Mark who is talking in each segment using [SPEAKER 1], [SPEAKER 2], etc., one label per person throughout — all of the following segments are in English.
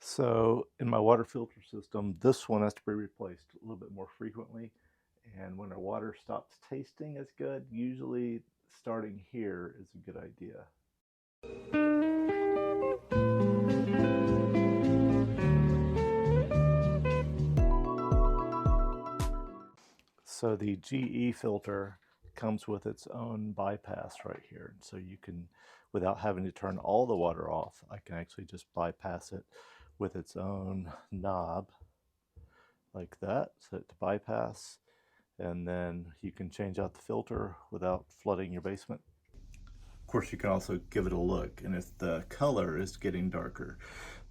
[SPEAKER 1] So in my water filter system, this one has to be replaced a little bit more frequently. And when our water stops tasting as good, usually starting here is a good idea. So the GE filter comes with its own bypass right here. So you can, without having to turn all the water off, I can actually just bypass it with its own knob like that, set it to bypass, and then you can change out the filter without flooding your basement. Of course, you can also give it a look, and if the color is getting darker,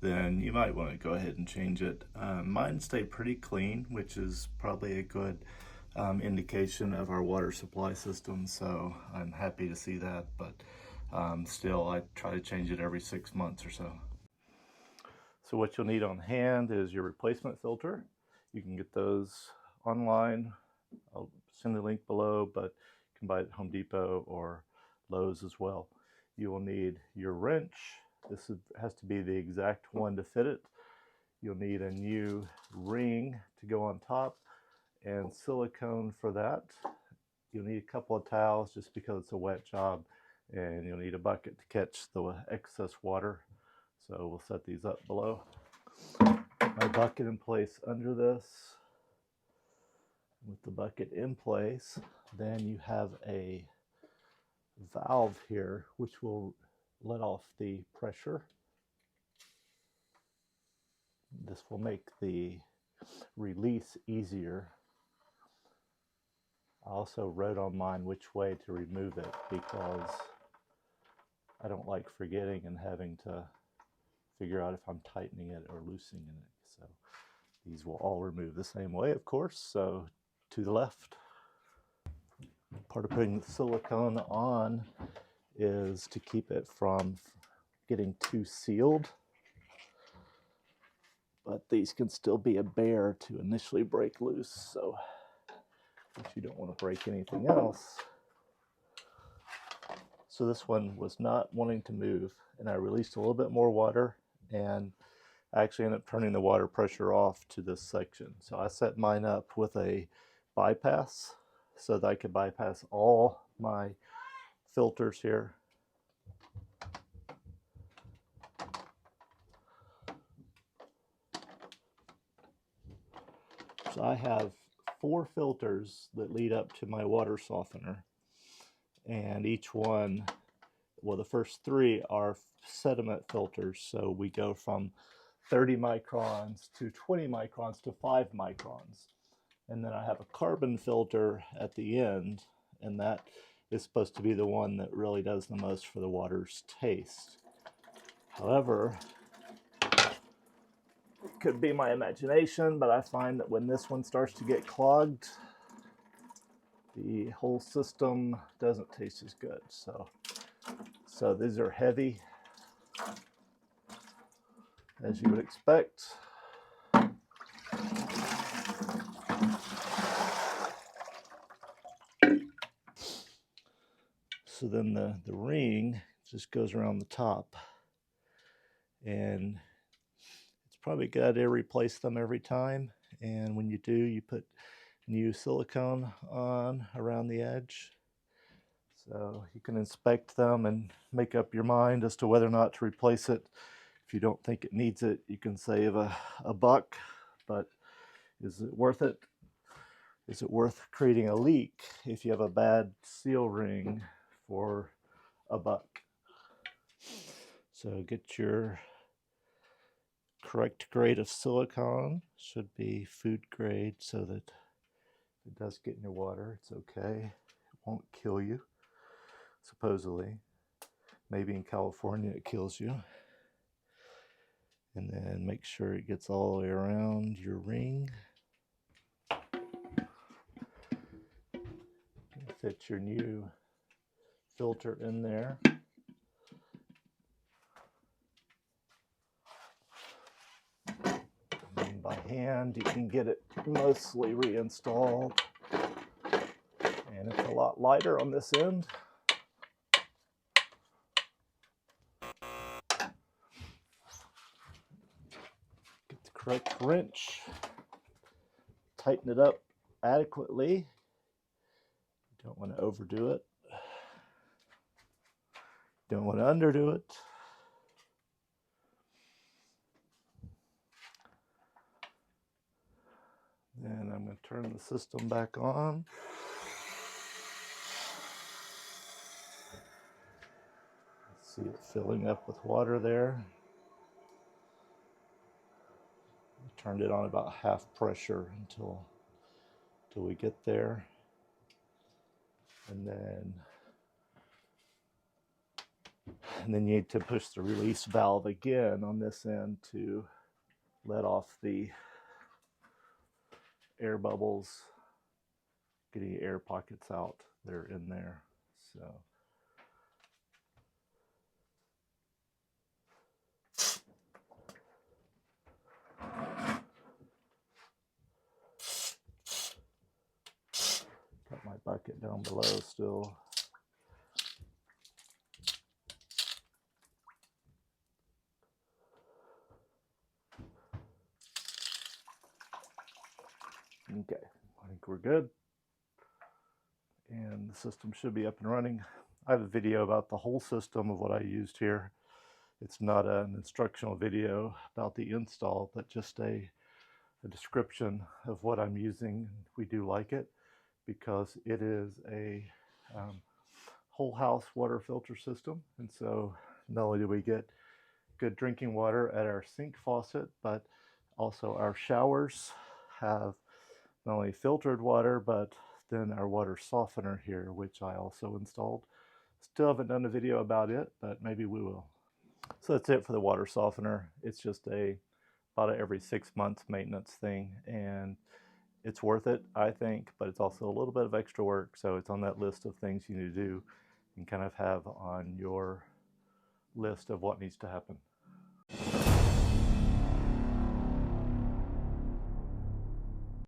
[SPEAKER 1] then you might want to go ahead and change it. Mine stayed pretty clean, which is probably a good indication of our water supply system, so I'm happy to see that, but still I try to change it every 6 months or so. So what you'll need on hand is your replacement filter. You can get those online. I'll send the link below, but you can buy it at Home Depot or Lowe's as well. You will need your wrench. This has to be the exact one to fit it. You'll need a new ring to go on top and silicone for that. You'll need a couple of towels just because it's a wet job, and you'll need a bucket to catch the excess water. So we'll set these up below. Put my bucket in place under this. With the bucket in place, then you have a valve here which will let off the pressure. This will make the release easier. I also wrote on mine which way to remove it because I don't like forgetting and having to figure out if I'm tightening it or loosening it. So these will all remove the same way, of course. So to the left. Part of putting the silicone on is to keep it from getting too sealed, but these can still be a bear to initially break loose, so if you don't want to break anything else. So this one was not wanting to move, and I released a little bit more water, and I actually ended up turning the water pressure off to this section. So I set mine up with a bypass so that I could bypass all my filters here. So I have 4 filters that lead up to my water softener, and each one, well, the first 3 are sediment filters, so we go from 30 microns to 20 microns to 5 microns. And then I have a carbon filter at the end, and that is supposed to be the one that really does the most for the water's taste. However, it could be my imagination, but I find that when this one starts to get clogged, the whole system doesn't taste as good. So these are heavy, as you would expect. So then the ring just goes around the top, and it's probably a good idea to replace them every time. And when you do, you put new silicone on around the edge. So you can inspect them and make up your mind as to whether or not to replace it. If you don't think it needs it, you can save a buck, but is it worth it? Is it worth creating a leak if you have a bad seal ring for a buck? So get your correct grade of silicone. Should be food grade, so that if it does get in your water, it's okay. It won't kill you, supposedly. Maybe in California it kills you. And then make sure it gets all the way around your ring. Fit your new filter in there. And by hand, you can get it mostly reinstalled. And it's a lot lighter on this end. correct wrench, tighten it up adequately. You don't want to overdo it. Don't want to underdo it. Then I'm going to turn the system back on. See it filling up with water there. I turned it on about half pressure until we get there. And then you need to push the release valve again on this end to let off the air bubbles, getting air pockets out. They're in there. So got my bucket down below still. Okay, I think we're good. And the system should be up and running. I have a video about the whole system of what I used here. It's not an instructional video about the install, but just a description of what I'm using. We do like it because it is a whole house water filter system. And so not only do we get good drinking water at our sink faucet, but also our showers have not only filtered water, but then our water softener here, which I also installed. Still haven't done a video about it, but maybe we will. So that's it for the water softener. It's just about every 6 months maintenance thing, and it's worth it, I think, but it's also a little bit of extra work. So it's on that list of things you need to do and kind of have on your list of what needs to happen.